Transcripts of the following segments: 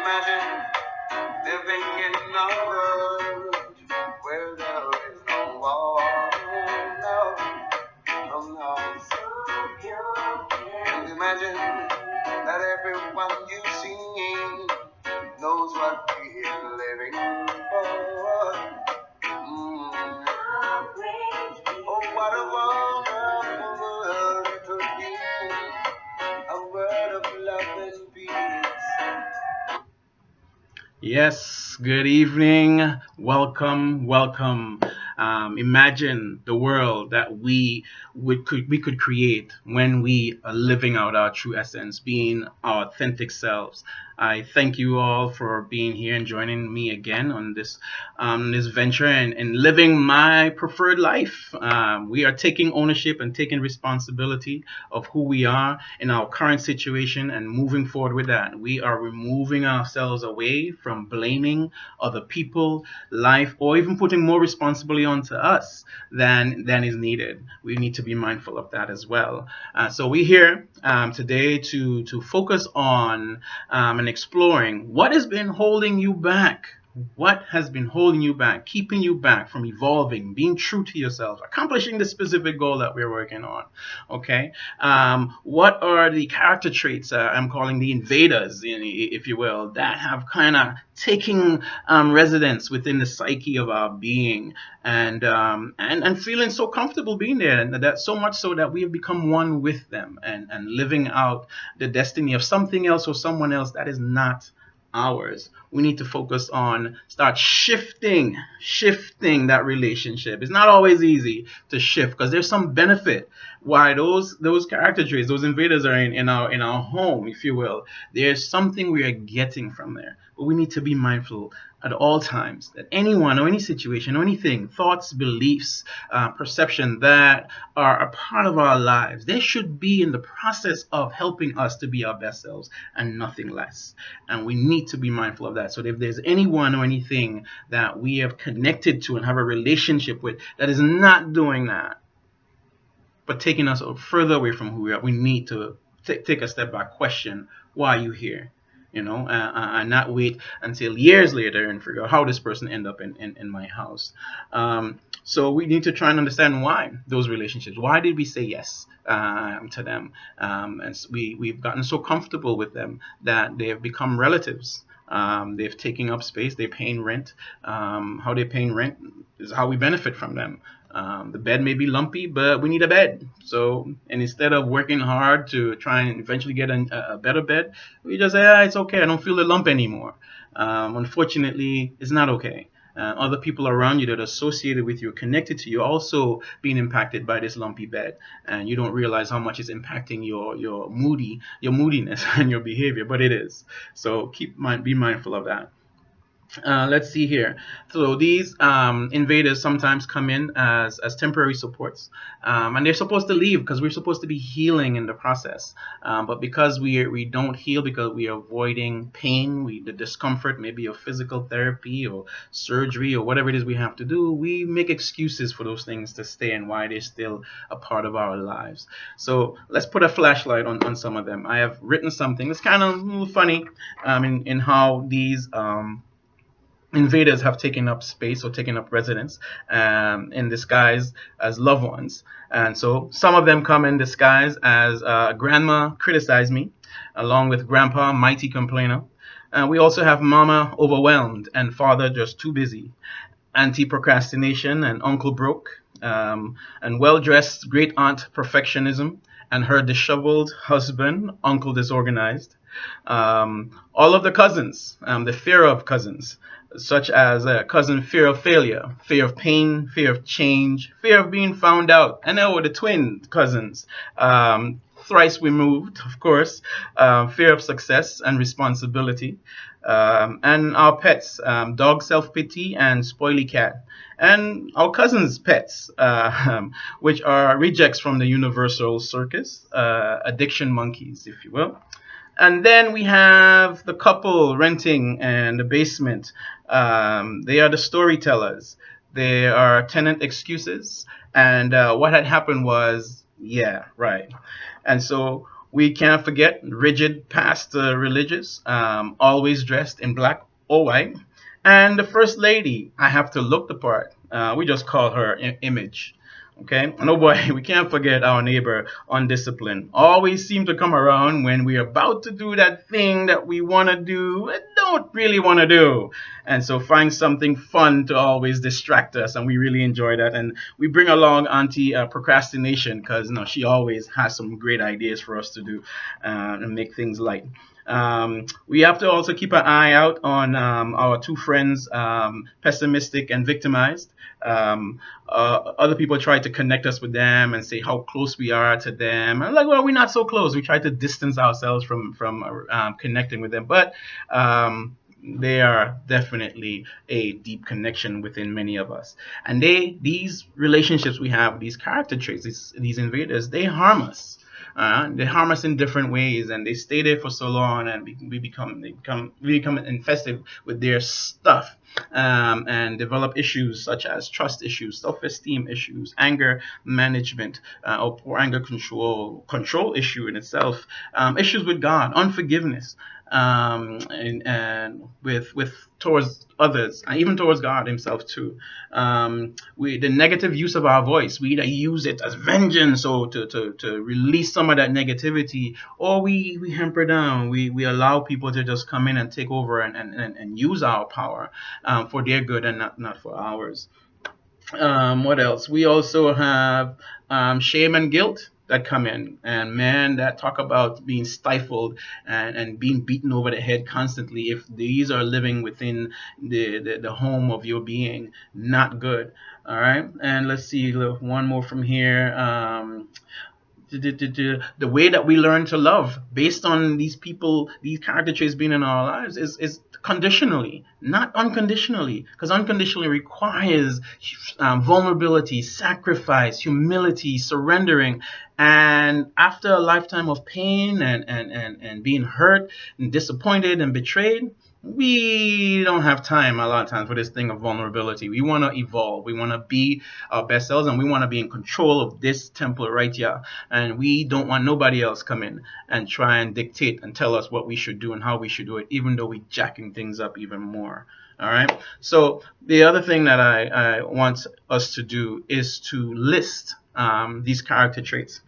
imagine living in a world where there is no war? No, no, no. Can you imagine that everyone you see knows what we're living for? Oh, what a wonderful world it would be, a world of love and peace. Yes, good evening. Welcome, welcome. Imagine the world that we could create when we are living out our true essence, being our authentic selves. I thank you all for being here and joining me again on this venture and living my preferred life. We are taking ownership and taking responsibility of who we are in our current situation and moving forward with that. We are removing ourselves away from blaming other people, life, or even putting more responsibility onto us than is needed. We need to be mindful of that as well. So we're here today to focus on and exploring what has been holding you back. What has been holding you back, keeping you back from evolving, being true to yourself, accomplishing the specific goal that we're working on? Okay. What are the character traits I'm calling the invaders, if you will, that have kind of taken residence within the psyche of our being and feeling so comfortable being there, and that so much so that we have become one with them and living out the destiny of something else or someone else that is not ours. We need to focus on start shifting that relationship. It's not always easy to shift because there's some benefit why those character traits, those invaders are in our home, if you will. There's something we are getting from there, but we need to be mindful at all times that anyone or any situation or anything, thoughts, beliefs, perception that are a part of our lives, they should be in the process of helping us to be our best selves and nothing less. And we need to be mindful of that. So if there's anyone or anything that we have connected to and have a relationship with that is not doing that, but taking us further away from who we are, we need to take a step back, question why are you here, and not wait until years later and figure out how this person ended up in my house. So we need to try and understand why those relationships, why did we say yes to them? And we've gotten so comfortable with them that they have become relatives. They've taken up space, they're paying rent. How they're paying rent is how we benefit from them. The bed may be lumpy, but we need a bed. So, and instead of working hard to try and eventually get a better bed, we just say, it's okay, I don't feel the lump anymore. Unfortunately, it's not okay. Other people around you that are associated with you, connected to you, also being impacted by this lumpy bed, and you don't realize how much it's impacting your moodiness and your behavior, but it is. So be mindful of that. Let's see here. So these invaders sometimes come in as temporary supports, and they're supposed to leave because we're supposed to be healing in the process. But because we don't heal, because we are avoiding pain, the discomfort, maybe of physical therapy or surgery or whatever it is we have to do, we make excuses for those things to stay and why they're still a part of our lives. So let's put a flashlight on some of them. I have written something. It's kind of funny in how these invaders have taken up space or taken up residence in disguise as loved ones. And so some of them come in disguise as grandma criticized me, along with grandpa mighty complainer. We also have mama overwhelmed and father just too busy, auntie procrastination and uncle broke, and well-dressed great aunt perfectionism and her disheveled husband uncle disorganized. All of the cousins, the fear of cousins, such as cousin fear of failure, fear of pain, fear of change, fear of being found out, and now the twin cousins, thrice removed, of course, fear of success and responsibility, and our pets, dog self-pity and spoily cat, and our cousins' pets, which are rejects from the universal circus, addiction monkeys, if you will. And then we have the couple renting and the basement. They are the storytellers. They are tenant excuses. And what had happened was, yeah, right. And so We can't forget rigid past religious, always dressed in black or white. And the first lady, I have to look the part. We just call her Image. Okay, and oh boy, we can't forget our neighbor, Undisciplined. Always seem to come around when we're about to do that thing that we want to do and don't really want to do. And so find something fun to always distract us, and we really enjoy that. And we bring along Auntie Procrastination because she always has some great ideas for us to do and make things light. We have to also keep an eye out on our two friends, Pessimistic and Victimized. Other people try to connect us with them and say how close we are to them. And like, well, we're not so close. We try to distance ourselves from connecting with them, but they are definitely a deep connection within many of us. And these relationships we have, these character traits, these invaders, they harm us in different ways, and they stay there for so long, and we become infested with their stuff, and develop issues such as trust issues, self-esteem issues, anger management, or poor anger control issue in itself, issues with God, unforgiveness, and with towards others, and even towards God Himself too. We the negative use of our voice, we either use it as vengeance or to release some of that negativity, or we hamper down. We allow people to just come in and take over and use our power for their good and not for ours. What else? We also have shame and guilt that come in, and man, that talk about being stifled and being beaten over the head constantly. If these are living within the home of your being, not good. All right, and let's see, look, one more from here. The way that we learn to love based on these people, these character traits being in our lives is conditionally, not unconditionally, because unconditionally requires vulnerability, sacrifice, humility, surrendering. And after a lifetime of pain and being hurt and disappointed and betrayed, we don't have time a lot of times for this thing of vulnerability. We want to evolve. We want to be our best selves, and we want to be in control of this temple right here. And we don't want nobody else come in and try and dictate and tell us what we should do and how we should do it, even though we're jacking things up even more. All right. So the other thing that I want us to do is to list these character traits.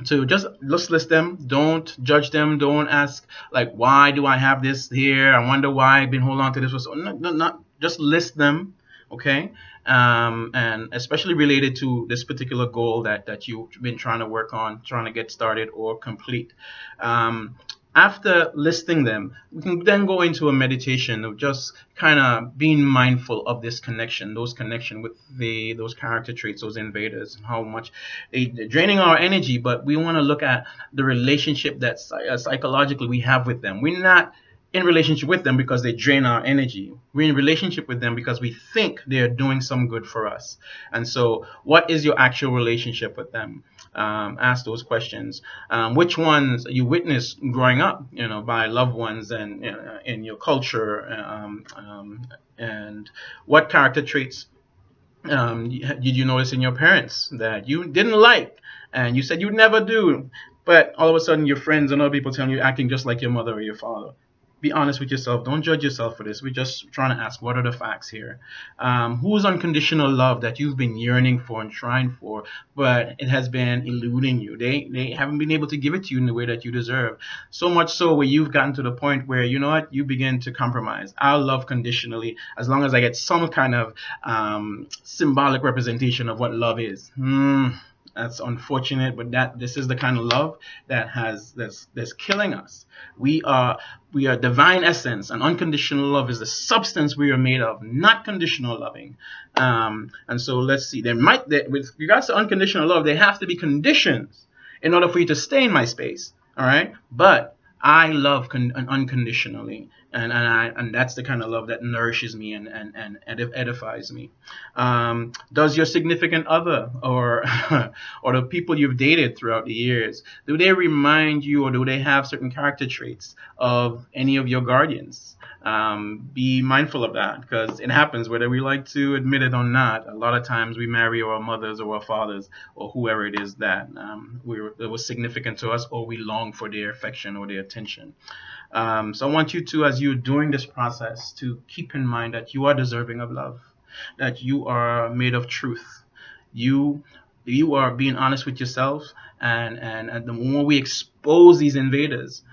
So just list them. Don't judge them. Don't ask like, why do I have this here? I wonder why I've been holding on to this for so. No, no, not just list them, okay? And especially related to this particular goal that you've been trying to work on, trying to get started or complete. Um, After listing them, we can then go into a meditation of just kind of being mindful of this connection, those connection with those character traits, those invaders, and how much they're draining our energy. But we want to look at the relationship that psychologically we have with them. We're not in relationship with them because they drain our energy. We're in relationship with them because we think they are doing some good for us. And so, what is your actual relationship with them? Ask those questions. Which ones you witnessed growing up, by loved ones and in your culture, and what character traits did you notice in your parents that you didn't like, and you said you'd never do, but all of a sudden your friends and other people telling you acting just like your mother or your father? Be honest with yourself. Don't judge yourself for this. We're just trying to ask, what are the facts here? Who's unconditional love that you've been yearning for and trying for, but it has been eluding you? They haven't been able to give it to you in the way that you deserve. So much so where you've gotten to the point where, you know what, you begin to compromise. I'll love conditionally as long as I get some kind of symbolic representation of what love is. That's unfortunate, but this is the kind of love that's killing us. We are divine essence, and unconditional love is the substance we are made of, not conditional loving. And so let's see. With regards to unconditional love, there have to be conditions in order for you to stay in my space. All right, but I love unconditionally, and that's the kind of love that nourishes me and edifies me. Does your significant other or or the people you've dated throughout the years, do they remind you, or do they have certain character traits of any of your guardians? Be mindful of that because it happens whether we like to admit it or not. A lot of times we marry our mothers or our fathers or whoever it is that that was significant to us, or we long for their affection or their attention. So I want you to, as you're doing this process, to keep in mind that you are deserving of love, that you are made of truth. You you are being honest with yourself, and the more we expose these invaders,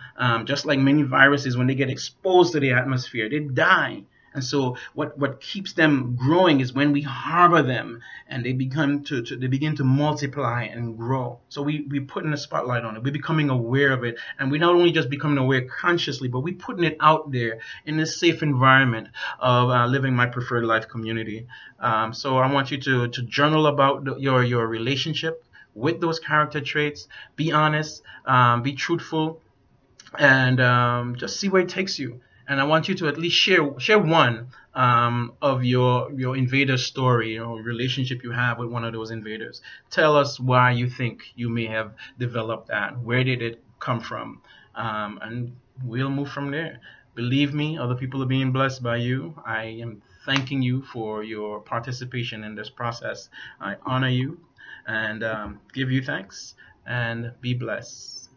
just like many viruses, when they get exposed to the atmosphere, they die. And so what keeps them growing is when we harbor them and they begin to multiply and grow. So we putting a spotlight on it. We're becoming aware of it, and we're not only just becoming aware consciously, but we're putting it out there in a safe environment of living my preferred life community. So I want you to journal about your relationship with those character traits. Be honest, be truthful, and just see where it takes you. And I want you to at least share one of your invader story or relationship you have with one of those invaders. Tell us why you think you may have developed that. Where did it come from? And we'll move from there. Believe me, other people are being blessed by you. I am thanking you for your participation in this process. I honor you and give you thanks and be blessed.